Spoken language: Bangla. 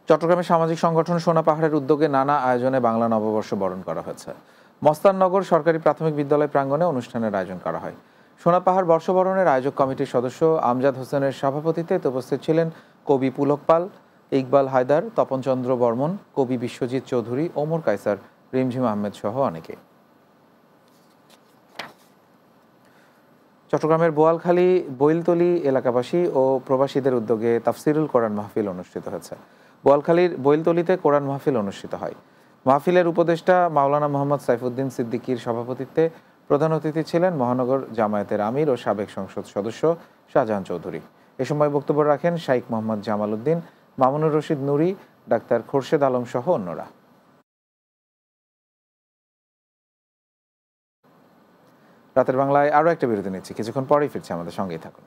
চট্টগ্রামের সামাজিক সংগঠন সোনা পাহাড়ের উদ্যোগে নানা আয়োজনে বাংলা নববর্ষ বরণ করা হয়েছে। মস্তাননগর সরকারি প্রাথমিক বিদ্যালয় প্রাঙ্গণে অনুষ্ঠানের আয়োজন করা হয়। সোনা পাহাড় বর্ষবরণের আয়োজক কমিটির সদস্য আমজাদ হোসেনের সভাপতিত্বে উপস্থিত ছিলেন কবি পুলক পাল, ইকবাল হায়দার, তপনচন্দ্র বর্মন, কবি বিশ্বজিৎ চৌধুরী, ওমর কায়সার, রিমঝিম আহমেদ সহ অনেকে। চট্টগ্রামের বোয়ালখালী বৈলতলী এলাকাবাসী ও প্রবাসীদের উদ্যোগে তাফসিরুল কোরআন মাহফিল অনুষ্ঠিত হয়েছে। বোয়ালখালীর বৈলতলীতে কোরআন মাহফিল অনুষ্ঠিত হয়। মাহফিলের উপদেষ্টা মাওলানা মোহাম্মদ সাইফুদ্দিন সিদ্দিকীর সভাপতিত্বে প্রধান অতিথি ছিলেন মহানগর জামায়াতের আমির ও সাবেক সংসদ সদস্য শাহজাহান চৌধুরী। এ সময় বক্তব্য রাখেন শাইখ মোহাম্মদ জামাল উদ্দিন, মামুনুর রশিদ নুরি, ডাক্তার খোরশেদ আলম সহ অন্যরা। রাতের বাংলায় আরও একটা বিরতি নিচ্ছি, কিছুক্ষণ পরেই ফিরছি, আমাদের সঙ্গেই থাকুন।